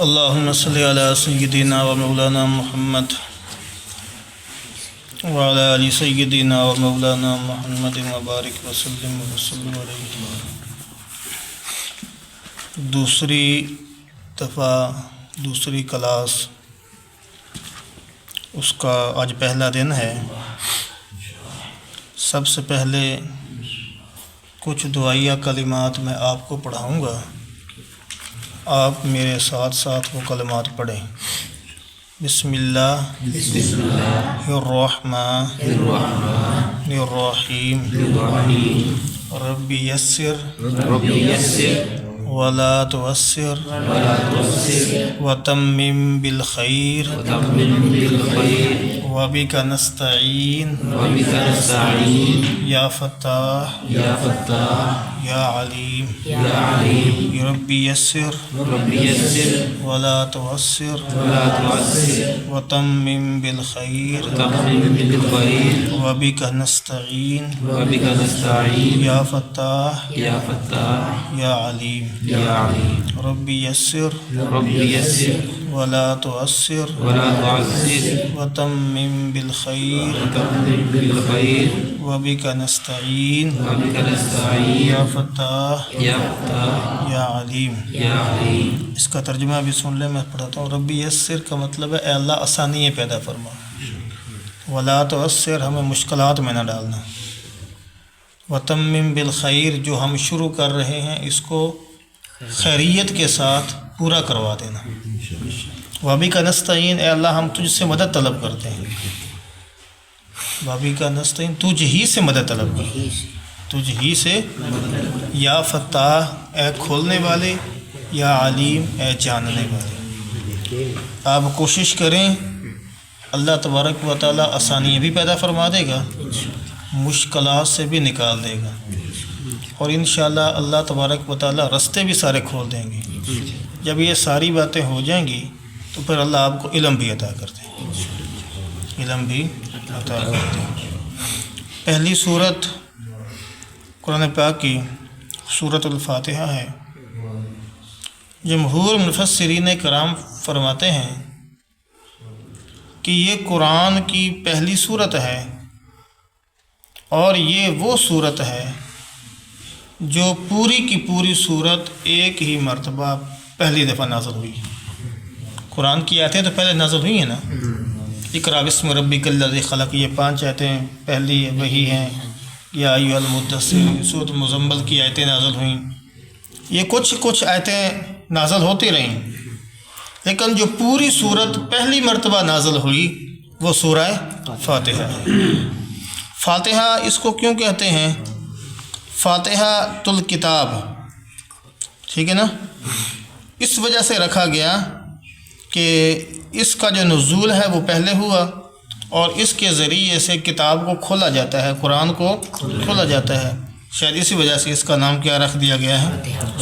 اللهم صل على سيدنا ومولانا محمد وعلى آل سيدنا ومولانا محمد وبارك وسلم علیہ. دوسری دفعہ دوسری کلاس اس کا آج پہلا دن ہے. سب سے پہلے کچھ دعائیہ کلمات میں آپ کو پڑھاؤں گا، آپ میرے ساتھ ساتھ وہ کلمات پڑھیں. بسم اللہ الرحمن الرحیم رب یسر ولا تعسر وتمم بالخیر وبک نستعین یا فتاح یا علیم رب یسر ولا تعسر وتمم بالخیر وبک نستعین یا فتاح یا علیم رب یسر ولا تعسر وتمم بالخیر وبک نستعین یا فتاح یا علیم. اس کا ترجمہ بھی سن لیں، میں پڑھاتا ہوں. رب یسر کا مطلب ہے اے اللہ آسانی پیدا فرما، ولا تعسر ہمیں مشکلات میں نہ ڈالنا، وتمم بالخیر جو ہم شروع کر رہے ہیں اس کو خیریت کے ساتھ پورا کروا دینا. وابی کا نستعین اے اللہ ہم تجھ سے مدد طلب کرتے ہیں. وابی کا نستعین تجھ ہی سے مدد طلب کرتے ہیں، تجھ ہی سے. یا فتاح اے کھولنے والے، یا علیم اے جاننے والے. آپ کوشش کریں، اللہ تبارک و تعالیٰ آسانیاں بھی پیدا فرما دے گا، مشکلات سے بھی نکال دے گا، اور انشاءاللہ اللہ تبارک و تعالیٰ رستے بھی سارے کھول دیں گے. جب یہ ساری باتیں ہو جائیں گی تو پھر اللہ آپ کو علم بھی عطا کر دیں گے، علم بھی عطا کر دیں گے. پہلی صورت قرآن پاک کی سورۃ الفاتحہ ہے. جمہور مفسرین کرام فرماتے ہیں کہ یہ قرآن کی پہلی صورت ہے، اور یہ وہ صورت ہے جو پوری کی پوری صورت ایک ہی مرتبہ پہلی دفعہ نازل ہوئی. قرآن کی آیتیں تو پہلے نازل ہوئی ہیں نا، اقرأ بسم ربک الذی خلق، یہ 5 آیتیں پہلی وہی ہیں. یا ایھا المدثر سورۃ مزمل کی آیتیں نازل ہوئیں. یہ کچھ آیتیں نازل ہوتی رہیں، لیکن جو پوری صورت پہلی مرتبہ نازل ہوئی وہ سورہ فاتحہ ہے. فاتحہ اس کو کیوں کہتے ہیں؟ فاتحہ الکتاب، ٹھیک ہے نا، اس وجہ سے رکھا گیا کہ اس کا جو نزول ہے وہ پہلے ہوا، اور اس کے ذریعے سے کتاب کو کھولا جاتا ہے، قرآن کو کھولا جاتا ہے. شاید اسی وجہ سے اس کا نام کیا رکھ دیا گیا ہے؟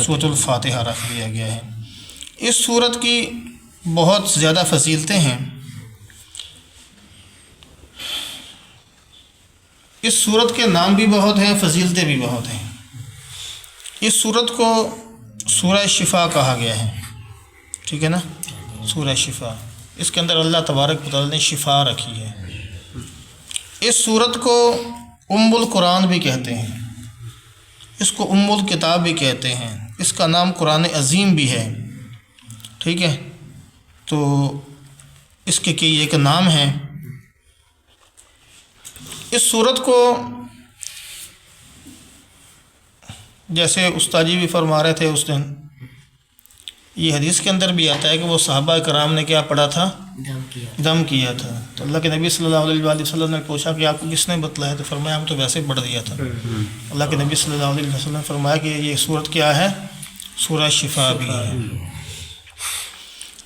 سورۃ الفاتحہ رکھ دیا گیا ہے. اس سورت کی بہت زیادہ فضیلتیں ہیں. اس سورت کے نام بھی بہت ہیں، فضیلتیں بھی بہت ہیں. اس سورت کو سورہ شفا کہا گیا ہے، ٹھیک ہے نا، سورہ شفا. اس کے اندر اللہ تبارک و تعالیٰ نے شفا رکھی ہے. اس سورت کو ام القرآن بھی کہتے ہیں، اس کو ام الکتاب بھی کہتے ہیں. اس کا نام قرآن عظیم بھی ہے، ٹھیک ہے. تو اس کے کئی ایک نام ہیں. اس سورت کو جیسے استاد جی بھی فرما رہے تھے اس دن، یہ حدیث کے اندر بھی آتا ہے کہ وہ صحابہ کرام نے کیا پڑھا تھا؟ دم کیا تھا. تو اللہ کے نبی صلی اللہ علیہ وآلہ وسلم نے پوچھا کہ آپ کو کس نے بتلایا؟ تو فرمایا ہم تو ویسے پڑھ دیا تھا. اللہ کے نبی صلی اللہ علیہ وسلم نے فرمایا کہ یہ صورت کیا ہے؟ سورہ شفا بھی ہے.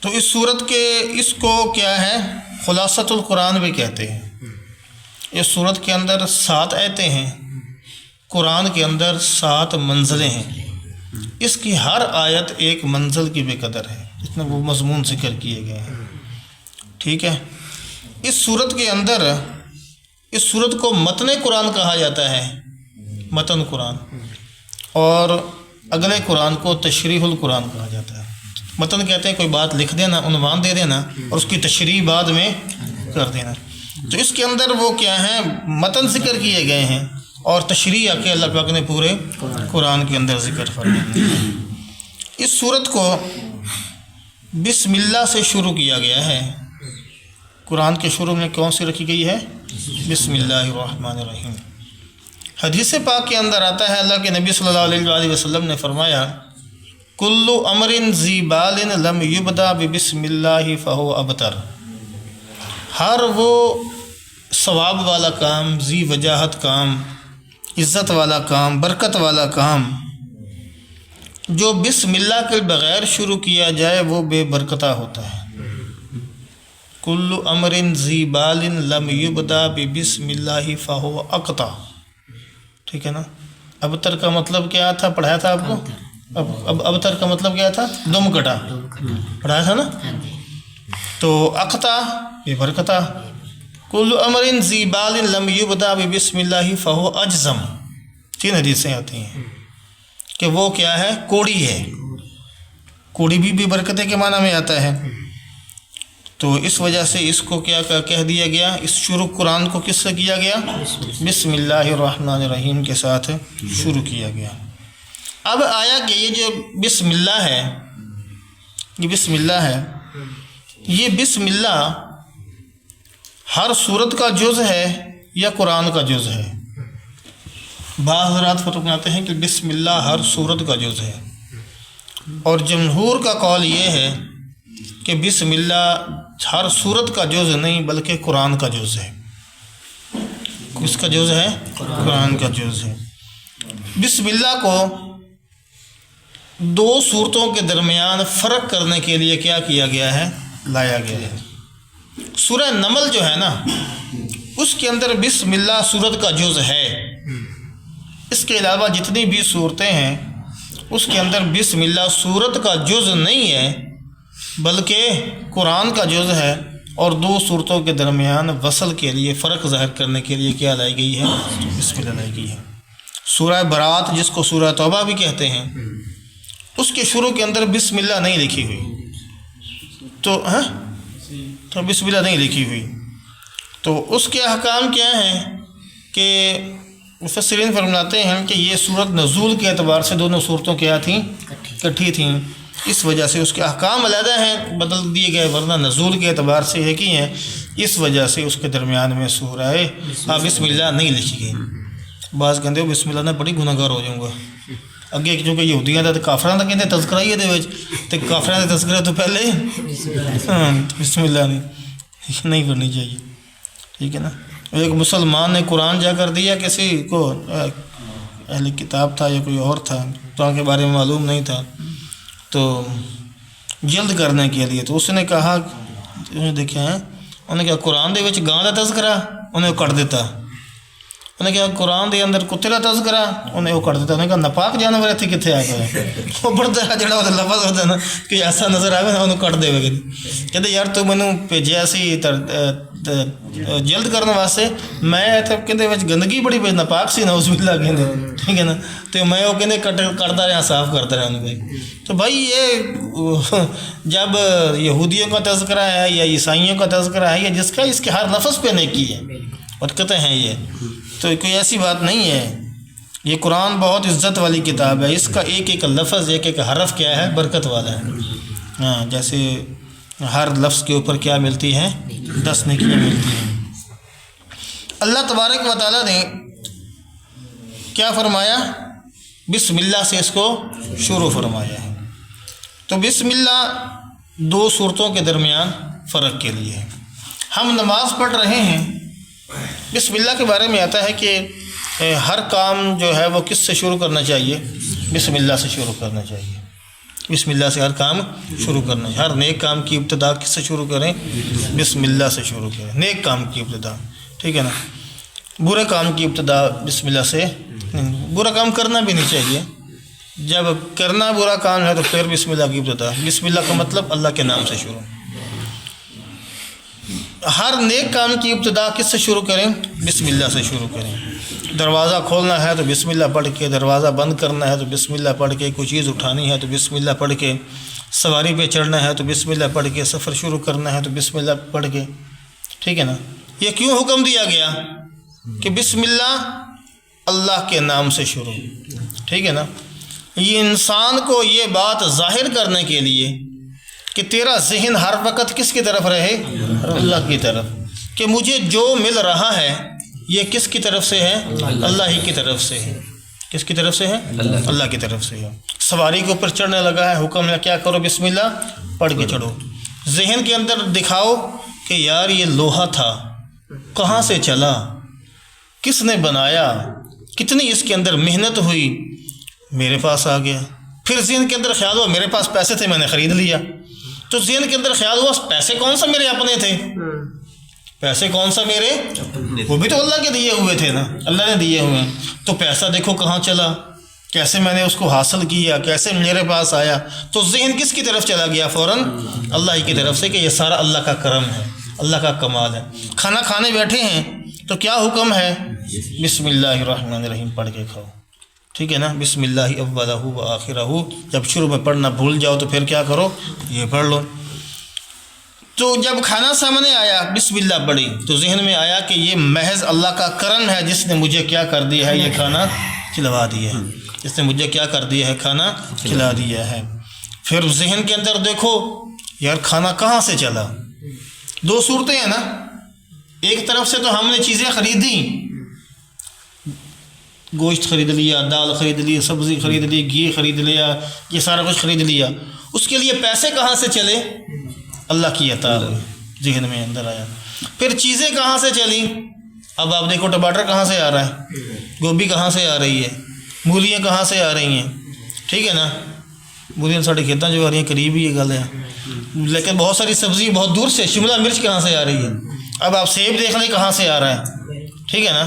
تو اس صورت کے اس کو کیا ہے؟ خلاصۃ القرآن بھی کہتے ہیں. اس صورت کے اندر 7 آیتیں ہیں، قرآن کے اندر 7 منزلیں ہیں. اس کی ہر آیت ایک منزل کی بے قدر ہے، جس میں وہ مضمون ذکر کیے گئے ہیں، ٹھیک ہے. اس صورت کے اندر اس صورت کو متن قرآن کہا جاتا ہے، متن قرآن، اور اگلے قرآن کو تشریح القرآن کہا جاتا ہے. متن کہتے ہیں کوئی بات لکھ دینا، عنوان دے دینا اور اس کی تشریح بعد میں کر دینا. تو اس کے اندر وہ کیا ہیں، متن ذکر کیے گئے ہیں اور تشریح آ کے اللہ پاک نے پورے قرآن کے اندر ذکر فرمایا. اس صورت کو بسم اللہ سے شروع کیا گیا ہے. قرآن کے شروع میں کون سی رکھی گئی ہے؟ بسم اللہ الرحمن الرحیم. حدیث پاک کے اندر آتا ہے اللہ کے نبی صلی اللہ علیہ وآلہ وسلم نے فرمایا کل امر ذی بال لم یبدا بسم اللہ فہو ابتر. ہر وہ ثواب والا کام، ذی وجاہت کام، عزت والا کام، برکت والا کام جو بسم اللہ کے بغیر شروع کیا جائے وہ بے برکتہ ہوتا ہے. کل امر ذی بال لم یبدا بسم اللہ فہو اقطع. ٹھیک ہے نا. ابتر کا مطلب کیا تھا؟ پڑھایا تھا آپ کو. ابتر کا مطلب کیا تھا؟ دم کٹا. پڑھایا تھا نا. تو اقطع بے برکتہ. کل امر ذی بال لم یبدا بسم اللہ فہو اجزم. 3 حدیثیں آتی ہیں کہ وہ کیا ہے؟ کوڑی ہے. کوڑی بھی بے برکتے کے معنی میں آتا ہے. تو اس وجہ سے اس کو کیا کہہ دیا گیا؟ اس شروع قرآن کو کس سے کیا گیا؟ بسم اللہ الرحمن الرحیم کے ساتھ شروع کیا گیا. اب آیا کہ یہ جو بسم اللہ ہے، یہ بسم اللہ ہے، یہ بسم اللہ ہر سورت کا جز ہے یا قرآن کا جز ہے؟ بعض حضرات فرق بناتے ہیں کہ بسم اللہ ہر سورت کا جز ہے، اور جمہور کا قول یہ ہے کہ بسم اللہ ہر سورت کا جز نہیں بلکہ قرآن کا جز ہے. کس کا جز ہے؟ قرآن کا جز ہے. بسم اللہ کو 2 سورتوں کے درمیان فرق کرنے کے لیے کیا کیا گیا ہے؟ لایا گیا ہے. سورہ نمل جو ہے نا، اس کے اندر بسم اللہ سورت کا جز ہے. اس کے علاوہ جتنی بھی صورتیں ہیں اس کے اندر بسم اللہ سورت کا جز نہیں ہے بلکہ قرآن کا جز ہے، اور 2 صورتوں کے درمیان وصل کے لیے، فرق ظاہر کرنے کے لیے کیا لائی گئی ہے؟ بسم اللہ لائی گئی ہے. سورہ برات جس کو سورہ توبہ بھی کہتے ہیں، اس کے شروع کے اندر بسم اللہ نہیں لکھی ہوئی. تو بسم اللہ نہیں لکھی ہوئی. تو اس کے احکام کیا ہیں کہ مفسرین فرماتے ہیں کہ یہ صورت نزول کے اعتبار سے دونوں صورتوں کیا تھیں؟ کٹھی تھیں. اس وجہ سے اس کے احکام علیحدہ ہیں، بدل دیے گئے، ورنہ نزول کے اعتبار سے ایک ہی ہیں. اس وجہ سے اس کے درمیان میں سورہ بسم اللہ نہیں لکھی گئی. بعض کہتے ہو بسم اللہ نے بڑی گناہگار ہو جاؤں گا. اگے کیونکہ یہودیاں دا تے کافراں دا کہندے تذکرہ ہی دے وچ، تے کافراں دا تذکرہ تو پہلے بسم اللہ نہیں پڑھنی چاہیے. ٹھیک ہے نا. ایک مسلمان نے قرآن جا کر دیا کسی کو، اہل کتاب تھا یا کوئی اور تھا، قرآن کے بارے میں معلوم نہیں تھا، تو جلد کرنے کے لیے تو اس نے کہا، دیکھیں انہوں نے کہا قرآن دے وچ گاں دا تذکرہ، انہیں کٹ دیتا. انہیں کہا قرآن دے اندر کتے دا تذکرہ، انہیں وہ کٹ دیتا. انہیں کہا ناپاک جانور اتنے کتنے آ گئے؟ وہ پڑھتا ہے جڑا وہ لفظ ہوتا ہے نا کہ ایسا نظر آئے نا انہوں کٹ دے گا. کہتے یار تو مینوں بھیجیا سی جلد کرنے واسطے، میں کہتے گندگی بڑی پی ناپاک سی نا، اس باللہ کہتے. ٹھیک ہے نا. تو میں وہ کہتے کرتا رہا، صاف کرتا رہا انہیں. تو بھائی یہ جب یہودیوں کا تذکرہ ہے یا عیسائیوں کا تذکرہ ہے یا جس کا، اس کے ہر لفظ پہ نیکی ہے، برکتیں ہیں یہ، تو کوئی ایسی بات نہیں ہے. یہ قرآن بہت عزت والی کتاب ہے. اس کا ایک ایک لفظ، ایک ایک حرف کیا ہے؟ برکت والا ہے. ہاں، جیسے ہر لفظ کے اوپر کیا ملتی ہے؟ 10 نیکیاں ملتی ہیں. اللہ تبارک و تعالیٰ نے کیا فرمایا؟ بسم اللہ سے اس کو شروع فرمایا ہے. تو بسم اللہ 2 صورتوں کے درمیان فرق کے لیے ہے. ہم نماز پڑھ رہے ہیں، بسم اللہ کے بارے میں آتا ہے کہ ہر کام جو ہے وہ کس سے شروع کرنا چاہیے؟ بسم اللہ سے شروع کرنا چاہیے. بسم اللہ سے ہر کام شروع کرنا چاہیے. ہر نیک کام کی ابتدا کس سے شروع کریں؟ بسم اللہ سے شروع کریں. نیک کام کی ابتدا. ٹھیک ہے نا. برے کام کی ابتدا بسم اللہ سے. برا کام کرنا بھی نہیں چاہیے. جب کرنا برا کام ہے تو پھر بسم اللہ کی ابتدا. بسم اللہ کا مطلب اللہ کے نام سے شروع. ہر نیک کام کی ابتدا کس سے شروع کریں؟ بسم اللہ سے شروع کریں. دروازہ کھولنا ہے تو بسم اللہ پڑھ کے، دروازہ بند کرنا ہے تو بسم اللہ پڑھ کے، کوئی چیز اٹھانی ہے تو بسم اللہ پڑھ کے، سواری پہ چڑھنا ہے تو بسم اللہ پڑھ کے، سفر شروع کرنا ہے تو بسم اللہ پڑھ کے، ٹھیک ہے نا. یہ کیوں حکم دیا گیا کہ بسم اللہ اللہ کے نام سے شروع، ٹھیک ہے نا. یہ انسان کو یہ بات ظاہر کرنے کے لیے کہ تیرا ذہن ہر وقت کس کی طرف رہے؟ اللہ کی طرف، کہ مجھے جو مل رہا ہے یہ کس کی طرف سے ہے؟ اللہ ہی کی طرف سے ہے. کس کی طرف سے ہے؟ اللہ کی طرف سے ہے. سواری کے اوپر چڑھنے لگا ہے، حکم ہے کیا کرو؟ بسم اللہ پڑھ کے چڑھو. ذہن کے اندر دکھاؤ کہ یار یہ لوہا تھا، کہاں سے چلا، کس نے بنایا، کتنی اس کے اندر محنت ہوئی، میرے پاس آ گیا. پھر ذہن کے اندر خیال ہوا میرے پاس پیسے تھے، میں نے خرید لیا. تو ذہن کے اندر خیال ہوا پیسے کون سا میرے اپنے تھے، پیسے کون سا میرے، وہ بھی تو اللہ کے دیے ہوئے تھے نا، اللہ نے دیے ہوئے ہیں. تو پیسہ دیکھو کہاں چلا، کیسے میں نے اس کو حاصل کیا، کیسے میرے پاس آیا. تو ذہن کس کی طرف چلا گیا؟ فوراً اللہ ہی کی طرف سے، کہ یہ سارا اللہ کا کرم ہے، اللہ کا کمال ہے. کھانا کھانے بیٹھے ہیں تو کیا حکم ہے؟ بسم اللہ الرحمن الرحیم پڑھ کے کھاؤ، ٹھیک ہے نا. بسم اللہ اولہ و آخرہ، جب شروع میں پڑھنا بھول جاؤ تو پھر کیا کرو؟ یہ پڑھ لو. تو جب کھانا سامنے آیا بسم اللہ پڑھی تو ذہن میں آیا کہ یہ محض اللہ کا کرم ہے جس نے مجھے کیا کر دیا ہے، یہ کھانا کھلوا دیا ہے، جس نے مجھے کیا کر دیا ہے، کھانا کھلا دیا ہے. پھر ذہن کے اندر دیکھو یار کھانا کہاں سے چلا. دو صورتیں ہیں نا، ایک طرف سے تو ہم نے چیزیں خریدی، گوشت خرید لیا، دال خرید لی، سبزی خرید لی، گھی خرید لیا، یہ سارا کچھ خرید لیا. اس کے لیے پیسے کہاں سے چلے؟ اللہ کی عطا ہوئی، ذہن میں اندر آیا. پھر چیزیں کہاں سے چلیں؟ اب آپ دیکھو ٹماٹر کہاں سے آ رہا ہے، گوبھی کہاں سے آ رہی ہے، مولیاں کہاں سے آ رہی ہیں، ٹھیک ہے نا. مولیاں ساڑھے کھیتاں جو آ رہی ہیں قریب ہی یہ گل ہے، لیکن بہت ساری سبزی بہت دور سے، شملہ مرچ کہاں سے آ رہی ہے. اب آپ سیب دیکھ لیں کہاں سے آ رہا ہے، ٹھیک ہے نا.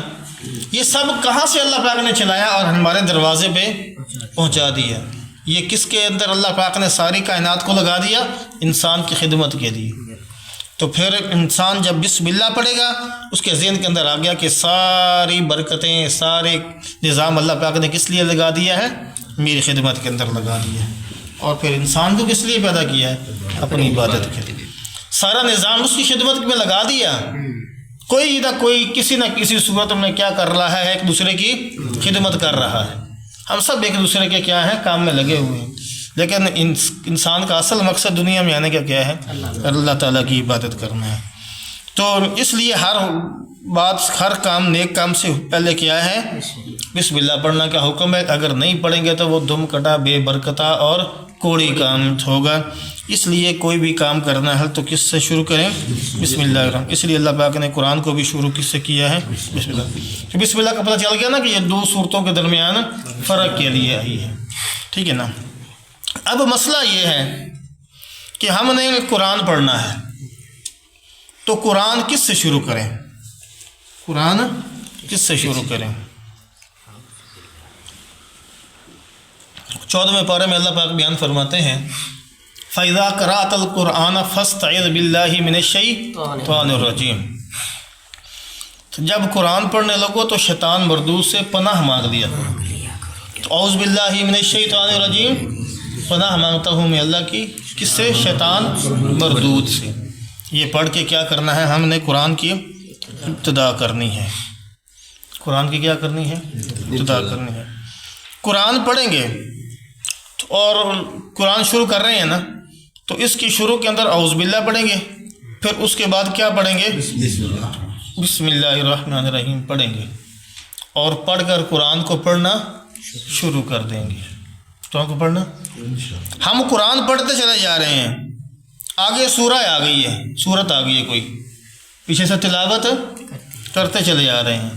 یہ سب کہاں سے اللہ پاک نے چلایا اور ہمارے دروازے پہ پہنچا دیا. یہ کس کے اندر اللہ پاک نے ساری کائنات کو لگا دیا؟ انسان کی خدمت کے لیے. تو پھر انسان جب بسم اللہ پڑھے گا اس کے ذہن کے اندر آ گیا کہ ساری برکتیں، سارے نظام اللہ پاک نے کس لیے لگا دیا ہے؟ میری خدمت کے اندر لگا دیا ہے. اور پھر انسان کو کس لیے پیدا کیا ہے؟ اپنی عبادت کے لیے. سارا نظام اس کی خدمت میں لگا دیا. کوئی نہ کوئی کسی نہ کسی صورت میں کیا کر رہا ہے؟ ایک دوسرے کی خدمت کر رہا ہے. ہم سب ایک دوسرے کے کیا ہیں؟ کام میں لگے ہوئے ہیں. لیکن انسان کا اصل مقصد دنیا میں آنے کا کیا ہے؟ اللہ تعالیٰ کی عبادت کرنا ہے. تو اس لیے ہر بات، ہر کام، نیک کام سے پہلے کیا ہے؟ بسم اللہ پڑھنا کا حکم ہے. اگر نہیں پڑھیں گے تو وہ دم کٹا، بے برکتہ اور کوڑی کام ہوگا. اس لیے کوئی بھی کام کرنا ہے تو کس سے شروع کریں؟ بسم اللہ الرحمن. اس لیے اللہ پاک نے قرآن کو بھی شروع کس سے کیا ہے؟ بسم اللہ. تو بسم اللہ کا پتہ چل گیا نا کہ یہ دو صورتوں کے درمیان فرق کے لیے آئی ہے، ٹھیک ہے نا. اب مسئلہ یہ ہے کہ ہم نے قرآن پڑھنا ہے تو قرآن کس سے شروع کریں؟ قرآن کس سے شروع کریں؟ 14ویں پارے میں اللہ پاک بیان فرماتے ہیں فَإِذَا قَرَأْتَ الْقُرْآنَ فَاسْتَعِذْ بِاللَّهِ مِنَ الشَّيْطَانِ الرَّجِيمِ. جب قرآن پڑھنے لگو تو شیطان مردود سے پناہ مانگ لیا. تو اعوذ باللہ من الشیطان الرجیم، پناہ مانگتا ہوں میں اللہ کی، کس سے؟ شیطان مردود سے. یہ پڑھ کے کیا کرنا ہے؟ ہم نے قرآن کی ابتدا کرنی ہے. قرآن کی کیا کرنی ہے؟ ابتدا کرنی ہے. قرآن پڑھیں گے اور قرآن شروع کر رہے ہیں نا، تو اس کی شروع کے اندر اعوذ باللہ پڑھیں گے، پھر اس کے بعد کیا پڑھیں گے؟ بسم اللہ الرحمن الرحیم پڑھیں گے، اور پڑھ کر قرآن کو پڑھنا شروع کر دیں گے. قرآن کو پڑھنا، ہم قرآن پڑھتے چلے جا رہے ہیں، آگے سورہ آ گئی ہے، سورت آ گئی ہے، کوئی پیچھے سے تلاوت کرتے چلے جا رہے ہیں،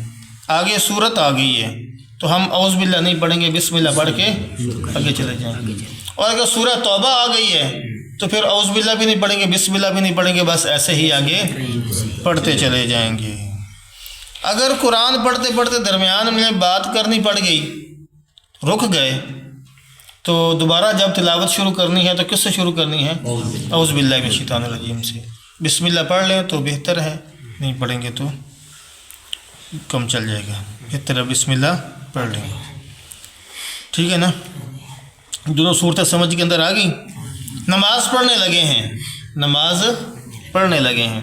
آگے سورت آ گئی ہے، تو ہم اعوذ باللہ نہیں پڑھیں گے، بسم اللہ پڑھ کے آگے چلے جائیں گے. اور اگر سورہ توبہ آ گئی ہے تو پھر اعوذ باللہ بھی نہیں پڑھیں گے، بسم اللہ بھی نہیں پڑھیں گے، بس ایسے ہی آگے پڑھتے چلے جائیں گے. اگر قرآن پڑھتے پڑھتے درمیان میں بات کرنی پڑ گئی، رک گئے، تو دوبارہ جب تلاوت شروع کرنی ہے تو کس سے شروع کرنی ہے؟ اعوذ باللہ من الشیطان الرجیم سے. بسم اللہ پڑھ لیں تو بہتر ہے، نہیں پڑھیں گے تو کم چل جائے گا، بہتر ہے بسم اللہ پڑھ لیں. ٹھیک ہے نا. دونوں صورتیں سمجھ کے اندر آ گئی. نماز پڑھنے لگے ہیں، نماز پڑھنے لگے ہیں۔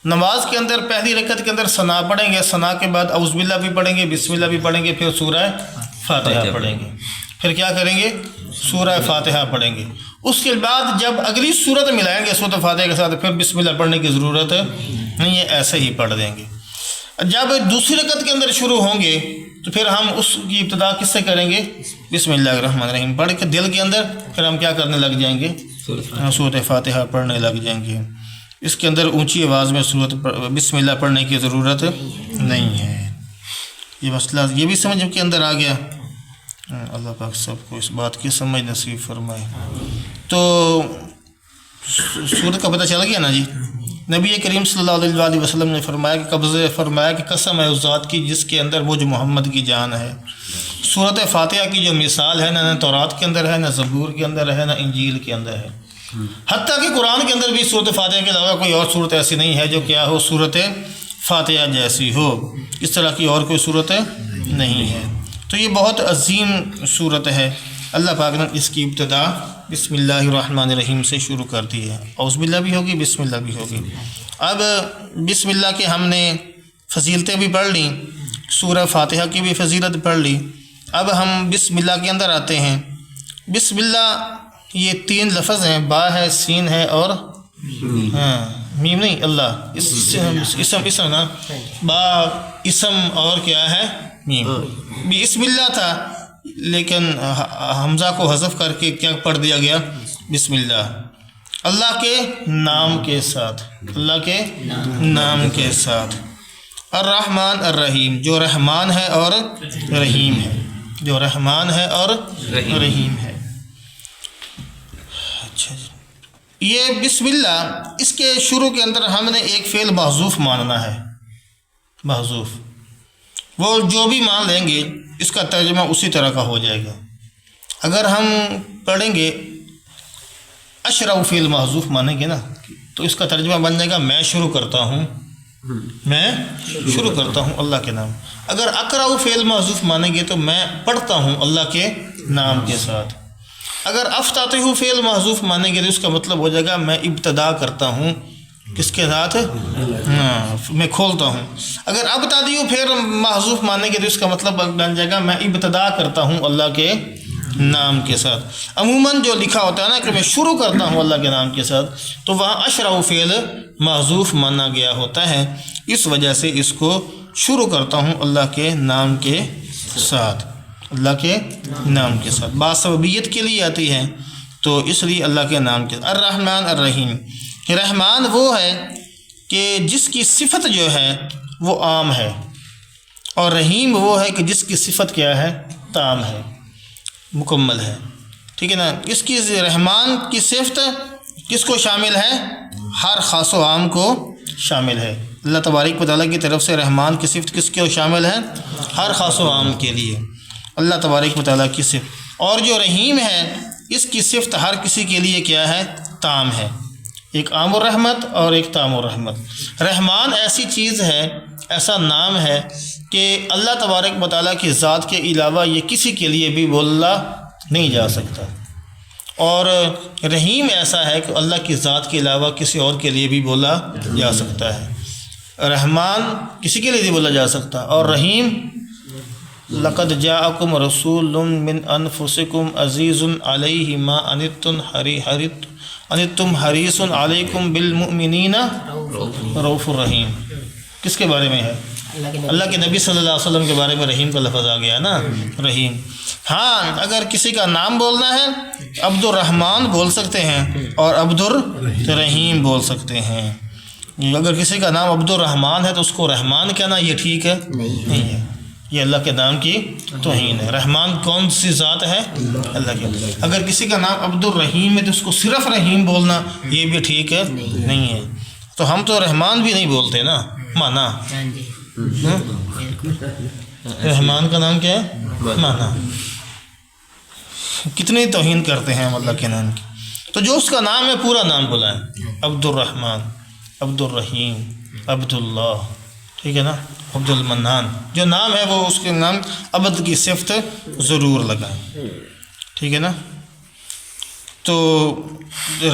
نماز کے اندر پہلی رکعت کے اندر ثنا پڑھیں گے، ثنا کے بعد اعوذ باللہ بھی پڑھیں گے، بسم اللہ بھی پڑھیں گے، پھر سورہ فاتحہ پڑھیں گے، پھر کیا کریں گے؟ سورہ فاتحہ پڑھیں گے۔ اس کے بعد جب اگلی صورت ملائیں گے سورہ فاتحہ کے ساتھ، پھر بسم اللہ پڑھنے کی ضرورت نہیں ہے، ایسے ہی پڑھ دیں گے۔ جب دوسری رکعت کے اندر شروع ہوں گے تو پھر ہم اس کی ابتدا کس سے کریں گے؟ بسم اللہ الرحمن الرحیم پڑھ کے دل کے اندر پھر ہم کیا کرنے لگ جائیں گے؟ سورہ فاتحہ پڑھنے لگ جائیں گے۔ اس کے اندر اونچی آواز میں سورت بسم اللہ پڑھنے کی ضرورت نہیں ہے۔ یہ مسئلہ یہ بھی سمجھ کے اندر آ گیا۔ اللہ پاک سب کو اس بات کی سمجھ نصیب فرمائے۔ تو سورت کا پتہ چل گیا نا جی۔ نبی کریم صلی اللہ علیہ وسلم نے فرمایا کہ قسم ہے اس ذات کی جس کے اندر مجھ محمد کی جان ہے، سورت فاتحہ کی جو مثال ہے نہ تورات کے اندر ہے، نہ زبور کے اندر ہے، نہ انجیل کے اندر ہے، حتیٰ کہ قرآن کے اندر بھی سورت فاتحہ کے علاوہ کوئی اور صورت ایسی نہیں ہے جو کیا ہو سورت فاتحہ جیسی ہو، اس طرح کی اور کوئی صورت نہیں ہے۔ تو یہ بہت عظیم صورت ہے۔ اللہ پاک نے اس کی ابتدا بسم اللہ الرحمن الرحیم سے شروع کر دی ہے، اعوذ باللہ بھی ہوگی، بسم اللہ بھی ہوگی۔ اب بسم اللہ کے ہم نے فضیلتیں بھی پڑھ لیں، سورہ فاتحہ کی بھی فضیلت پڑھ لی۔ اب ہم بسم اللہ کے اندر آتے ہیں۔ بسم اللہ یہ 3 لفظ ہیں، با ہے، سین ہے اور میم نہیں، اللہ اسم نا، با اسم اور کیا ہے؟ میم۔ بسم اللہ تھا لیکن حمزہ کو حذف کر کے کیا پڑھ دیا گیا؟ بسم اللہ، اللہ کے نام کے ساتھ، اللہ کے نام کے ساتھ۔ الرحمن الرحیم، جو رحمان ہے اور رحیم ہے، جو رحمان ہے اور رحیم ہے۔ اچھا جی، یہ بسم اللہ اس کے شروع کے اندر ہم نے ایک فعل محذوف ماننا ہے، محذوف، وہ جو بھی مان لیں گے اس کا ترجمہ اسی طرح کا ہو جائے گا۔ اگر ہم پڑھیں گے اشرع فعل محذوف مانیں گے نا تو اس کا ترجمہ بن جائے گا میں شروع کرتا ہوں، میں شروع کرتا ہوں اللہ کے نام۔ اگر اقرأ فعل محذوف مانیں گے تو میں پڑھتا ہوں اللہ کے نام کے ساتھ۔ اگر افتتح فعل محذوف مانیں گے تو اس کا مطلب ہو جائے گا میں ابتدا کرتا ہوں، کس کے ساتھ؟ میں کھولتا ہوں۔ اگر ابتدی پھر محذوف مانیں گے تو اس کا مطلب بن جائے گا میں ابتدا کرتا ہوں اللہ کے نام کے ساتھ۔ عموماً جو لکھا ہوتا ہے نا کہ میں شروع کرتا ہوں اللہ کے نام کے ساتھ، تو وہاں اشرع فعل محذوف مانا گیا ہوتا ہے، اس وجہ سے اس کو شروع کرتا ہوں اللہ کے نام کے ساتھ، اللہ کے نام کے ساتھ۔ بات سببیت کے لیے آتی ہے تو اس لیے اللہ کے نام کے ساتھ۔ الرحمن الرحیم، رحمان وہ ہے کہ جس کی صفت جو ہے وہ عام ہے، اور رحیم وہ ہے کہ جس کی صفت کیا ہے؟ تام ہے، مکمل ہے، ٹھیک ہے نا۔ اس کی رحمان کی صفت کس کو شامل ہے؟ ہر خاص و عام کو شامل ہے۔ اللہ تبارک و تعالیٰ کی طرف سے رحمان کی صفت کس کو شامل ہے؟ ہر خاص و عام کے لیے اللہ تبارک و تعالیٰ کی صفت۔ اور جو رحیم ہے اس کی صفت ہر کسی کے لیے کیا ہے؟ تام ہے، ایک عام الرحمت اور ایک تام الرحمت۔ رحمان ایسی چیز ہے، ایسا نام ہے کہ اللہ تبارک و تعالیٰ کی ذات کے علاوہ یہ کسی کے لیے بھی بولا نہیں جا سکتا، اور رحیم ایسا ہے کہ اللہ کی ذات کے علاوہ کسی اور کے لیے بھی بولا جا سکتا ہے۔ رحمان کسی کے لیے نہیں بولا جا سکتا، اور رحیم لقد جاءکم رسول من انفسکم عزیز علیہ ما انتم حریص علیکم بالمؤمنین رؤوف الرحیم۔ کس کے بارے میں ہے؟ اللہ کے نبی صلی اللہ علیہ وسلم کے بارے میں رحیم کا لفظ آ گیا نا، رحیم۔ ہاں، اگر کسی کا نام بولنا ہے عبد الرحمن بول سکتے ہیں اور عبد الرحیم بول سکتے ہیں۔ اگر کسی کا نام عبد الرحمن ہے تو اس کو رحمان کہنا یہ ٹھیک ہے نہیں ہے، یہ اللہ کے نام کی توہین ہے۔ رحمان کون سی ذات ہے؟ اللہ کی۔ اگر کسی کا نام عبد الرحیم ہے تو اس کو صرف رحیم بولنا یہ بھی ٹھیک ہے نہیں ہے۔ تو ہم تو رحمان بھی نہیں بولتے نا، مانا رحمان کا نام کیا ہے؟ مانا۔ کتنی توہین کرتے ہیں ہم اللہ کے نام کی۔ تو جو اس کا نام ہے پورا نام بلائیں، عبد الرحمن، عبد الرحیم، عبد اللہ، ٹھیک ہے نا، عبد المنان، جو نام ہے وہ اس کے نام عبد کی صفت ضرور لگائیں، ٹھیک ہے نا۔ تو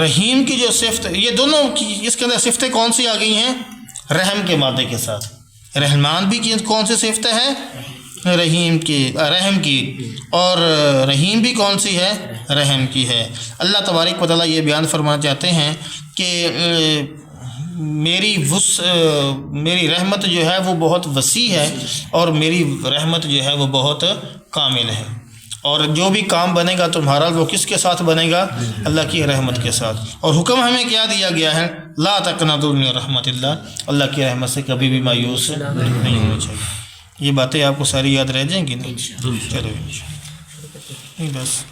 رحیم کی جو صفت، یہ دونوں کی اس کے اندر صفتیں کون سی آ گئی ہیں؟ رحم کے مادے کے ساتھ۔ رحمان بھی کون سی صفت ہے؟ رحم کی، اور رحیم بھی کون سی ہے؟ رحم کی ہے۔ اللہ تبارک و تعالیٰ یہ بیان فرمانا چاہتے ہیں کہ میری رحمت جو ہے وہ بہت وسیع ہے، اور میری رحمت جو ہے وہ بہت کامل ہے، اور جو بھی کام بنے گا تمہارا وہ کس کے ساتھ بنے گا؟ اللہ کی رحمت کے ساتھ۔ اور حکم ہمیں کیا دیا گیا ہے؟ لا تقنطوا من رحمت اللہ، اللہ کی رحمت سے کبھی بھی مایوس نہیں ہونا چاہیے۔ یہ باتیں آپ کو ساری یاد رہ جائیں گی نا؟ چلو بس۔